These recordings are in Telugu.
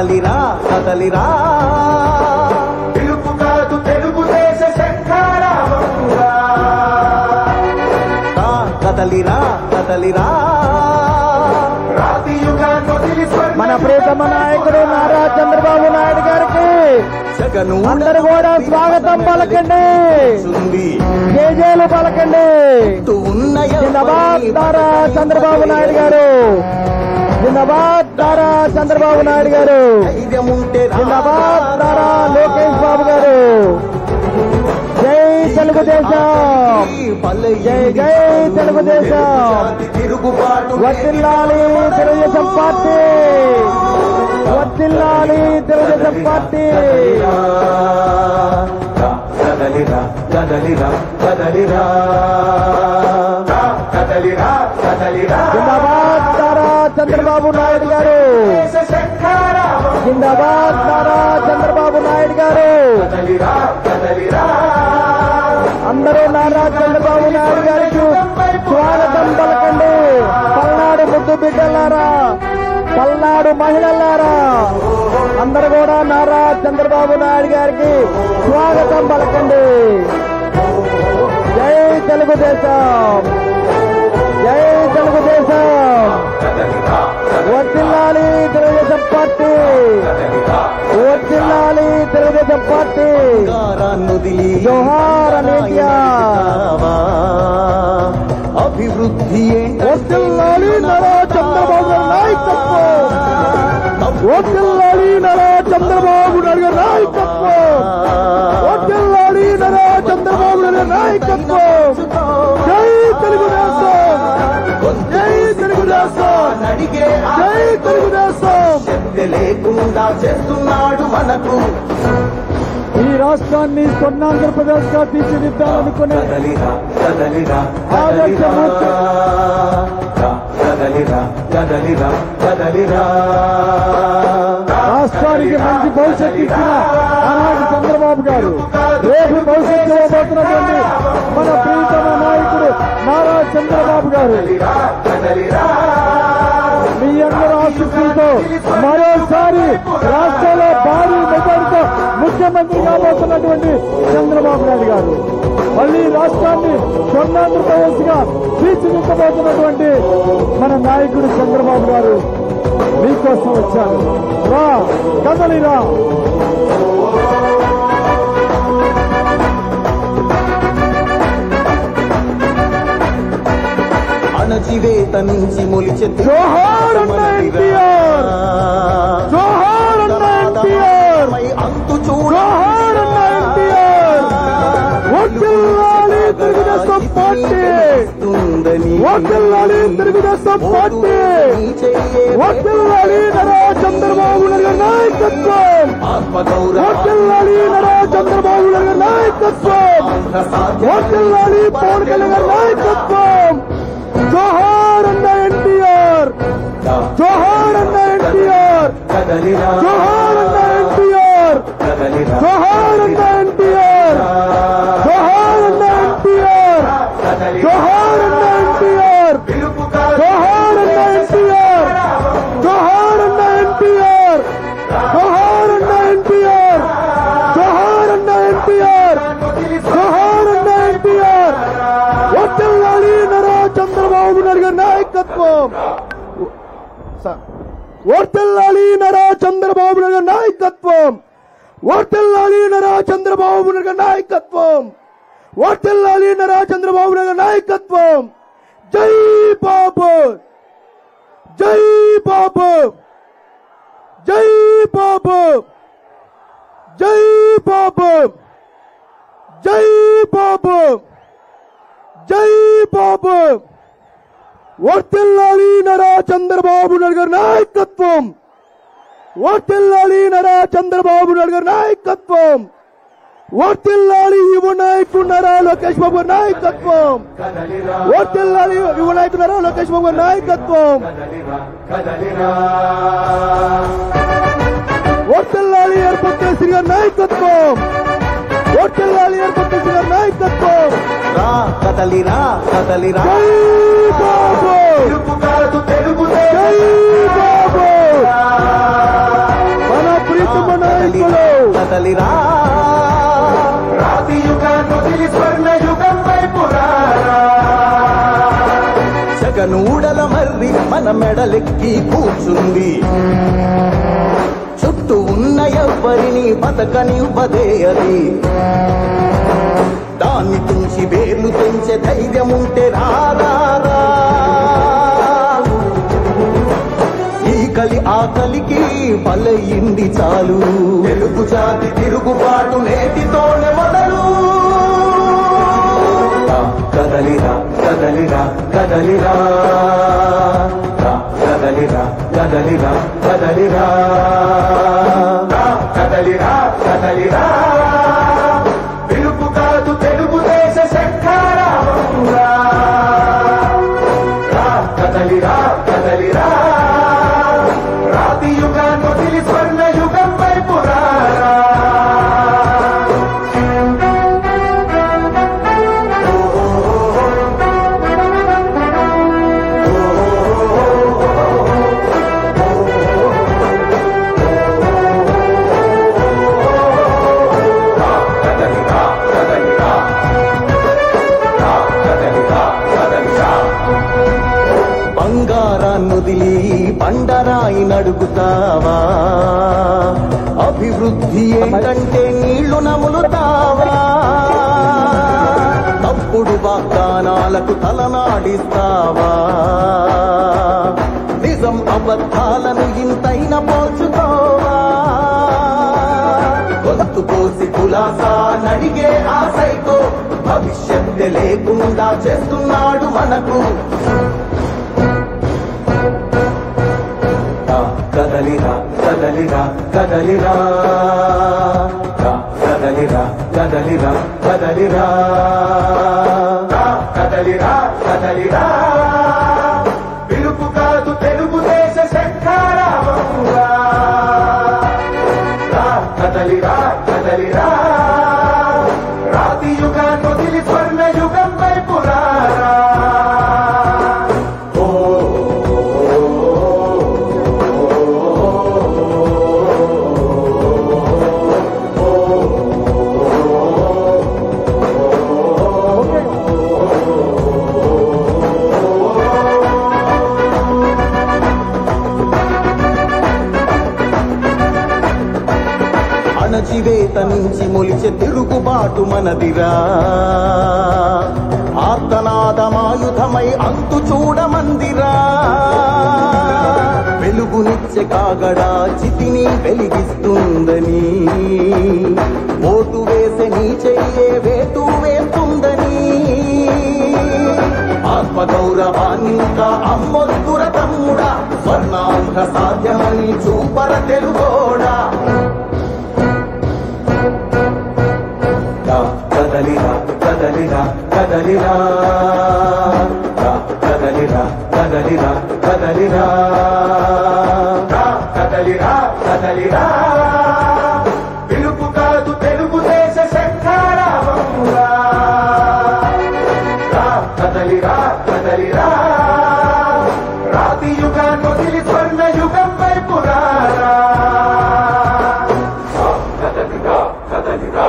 కదలిరా కదలిరా పిలుపు కాదు తెలుగుదేశ శంఖారావంగా కదలిరా కదలిరా మన ప్రియతమ నాయకుడు నారా చంద్రబాబు నాయుడు గారికి అందరూ కూడా స్వాగతం పలకండి, జేజేలు పలకండి. జిందాబాద్ నారా చంద్రబాబు నాయుడు గారు, జిందాబాద్ నారా చంద్రబాబు నాయుడు గారు, జిందాబాద్ నారా లోకేష్ బాబు గారు. జై తెలుగుదేశం, జై జై తెలుగుదేశం. వర్ధిల్లాలి తెలుగుదేశం పార్టీ, వర్ధిల్లాలి తెలుగుదేశం పార్టీ. కదలిరా కదలిరా కదలిరా కదలిరా కదలిరా. జిందాబాద్ నారా చంద్రబాబు నాయుడు గారు, జిందాబాద్ నారా చంద్రబాబు నాయుడు గారు. అందరూ నారా చంద్రబాబు నాయుడు గారికి స్వాగతం పలకండి. పల్నాడు ముద్దు బిడ్డలారా, పల్నాడు మహిళలారా, అందరూ కూడా నారా చంద్రబాబు నాయుడు గారికి స్వాగతం పలకండి. జై తెలుగుదేశం, జై తెలుగుదేశం. వర్ధిల్లాలి తెలుగుదేశం పార్టీ, వర్ధిల్లాలి తెలుగుదేశం పార్టీ. జోహార్ అనేటియా. అభివృద్ధి వర్ధిల్లాలి నారా చంద్రబాబు నాయకత్వం, వర్ధిల్లాలి నారా చంద్రబాబు నాయుడు నాయకత్వం, వర్ధిల్లాలి నారా చంద్రబాబు నాయుడు నాయకత్వం. జై తెలుగుదేశం, జై తెలుగుదేశం, జై తెలుగుదేశం. లేకుండా చేస్తున్నాడు మనకు. ఈ రాష్ట్రాన్ని స్వర్ణాంధ్రప్రదేశ్ గా తీర్చిదిద్దాలనుకునే రాష్ట్రానికి మంచి భవిష్యత్తు ఇచ్చిన ఆనాటి చంద్రబాబు గారు, రేపు భవిష్యత్తు ఇవ్వబోతున్నటువంటి మన ప్రియతమ నాయకుడు నారా చంద్రబాబు గారు, మీ అందరూ ఆశీస్సులతో మరోసారి రాష్ట్రంలో భారీ మెజారిటీతో ముఖ్యమంత్రి కాబోతున్నటువంటి చంద్రబాబు నాయుడు గారు, మళ్లీ రాష్ట్రాన్ని స్వర్ణాంధ్రప్రదేశ్ గా తీర్చిదిద్దబోతున్నటువంటి మన నాయకుడు చంద్రబాబు గారు మీకోసం వచ్చారు. రా కదలిరా. అణచివేత నుంచి మొలిచే జోహార్ అన్న ఎన్టీఆర్, జోహార్ అన్న ఎన్టీఆర్, అంతు చూడ జోహార్ అన్న ఎన్టీఆర్. వర్ధిల్లాలి తెలుగుదేశం పార్టీ, వర్ధిల్లాలి తెలుగుదేశం పార్టీ, వర్ధిల్లాలి నారా చంద్రబాబు నాయుడు నాయకత్వం, వర్ధిల్లాలి నారా చంద్రబాబు నాయుడు నాయకత్వం, వర్ధిల్లాలి పవన్ కళ్యాణ్ నాయకత్వం. జోహార్ అన్న ఎన్టీఆర్, జోహార్ అన్న ఎన్టీఆర్, జోహార్ అన్న ఎన్టీఆర్, జోహార్ అన్న ఎన్టీఆర్, జోహార్ అన్న ఎన్టీఆర్, జోహార్ అన్న ఎన్టీఆర్, జోహార్ అన్న ఎన్టీఆర్, జోహార్ అన్న ఎన్టీఆర్, జోహార్ అన్న ఎన్టీఆర్, జోహార్ అన్న ఎన్టీఆర్, జోహార్ అన్న ఎన్టీఆర్. వర్ధిల్లాలి నారా చంద్రబాబు నాయుడు నాయకత్వం, వర్ధిల్లాలి నారా చంద్రబాబు నాయుడు నాయకత్వం, వర్ధిల్లాలి నారా చంద్రబాబు నాయుడు నాయకత్వం, వర్ధిల్లాలి నారా చంద్రబాబు నాయుడు నాయకత్వం. జై బాబు, జై బాబు, జై బాబు, జై బాబు, జై బాబు, జై బాబు. వర్ధిల్లాలి నారా చంద్రబాబు నాయుడు నాయకత్వం, వర్ధిల్లాలి నారా చంద్రబాబు నాయుడు నాయకత్వం, వర్ధిల్లాలి యువ నాయకుడు నారా లోకేష్ బాబు నాయకత్వం, వర్ధిల్లాలి యువ నాయకుడు నారా లోకేష్ బాబు నాయకత్వం, వర్ధిల్లాలి ఏర్పట్టే శ్రీ గారి నాయకత్వం, వర్ధిల్లాలి ఏర్పట్టే శ్రీ గారి నాయకత్వం. కదలిరా కదలిరా. జై బాబు, జై బాబు. కదలిరా రాతి యుగాన్ని వదిలి స్వర్ణ యుగం వైపు రారా జగనూడల మర్రి మన మెడలెక్కి కూర్చుంది చుట్టూ ఉన్న ఎవ్వరిని బతకనివ్వదే అది దాన్ని తుంచి వేర్లు తెంచే ధైర్యం ఉంటే రారా ఈ కలి ఆకలికి బలయింది చాలు తెలుగు జాతి తిరుగుబాటు నేటితోనే మొదలు కదలిరా కదలిరా కదలిరా కదలిరా కదలిరా కదలిరా కదలిరా కదలిరా పిలుపు కాదు తెలుగుదేశ శంఖారావంగా కదలిరా కదలిరా రాతి యుగాన్ని వదిలి స్వర్ణ యుగం వైపు రారా బంగారాన్నొదిలి బండరాయి నడుగుతావా అభివృద్ధి ఏంటంటే నీళ్లు నములుతావా తప్పుడు వాగ్దానాలకు తలనాడిస్తావా నిజం అబద్ధాలను ఇంతైన పోల్చుకోవా గొంతు కోసి కులాసా నడిగే ఆ సైకో భవిష్యత్తు లేకుండా చేస్తున్నాడు మనకు కదలిరా కదలిరా కదలిరా కదలిరా కదలిరా కదలిరా కదలిరా కదలిరా పిలుపు కాదు తెలుగుదేశ శంఖారావంగా కదలిరా కదలిరా రాతి యుగాన్ని వదిలి స్వర్ణ యుగం వైపు రారా అణచివేత నుంచి మొలిచే తిరుగుబాటు మనదిరా ఆర్తనాదమాయుధమై అంతు చూడమందిరా వెలుగునిచ్చే కాగడా చితిని వెలిగిస్తుందని ఓటు వేసే నీ చెయ్యే వేటు వేస్తుందని ఆత్మగౌరవాన్ని ఇంకా అమ్మొద్దుర తమ్ముడా స్వర్ణాంధ్ర సాధ్యమని చూపర తెలుగోడా కదలిరా కదలిరా కదలిరా కదలిరా కదలిరా కదలిరా కదలిరా కదలిరా పిలుపు కాదు తెలుగుదేశ శంఖారావంగా కదలిరా కదలిరా రాతి యుగాన్ని వదిలి స్వర్ణ యుగం వైపు రారా కదలిరా కదలిరా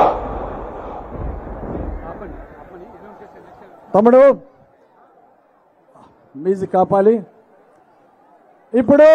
తమ్ముడు మ్యూజిక్ ఆపాలి ఇప్పుడు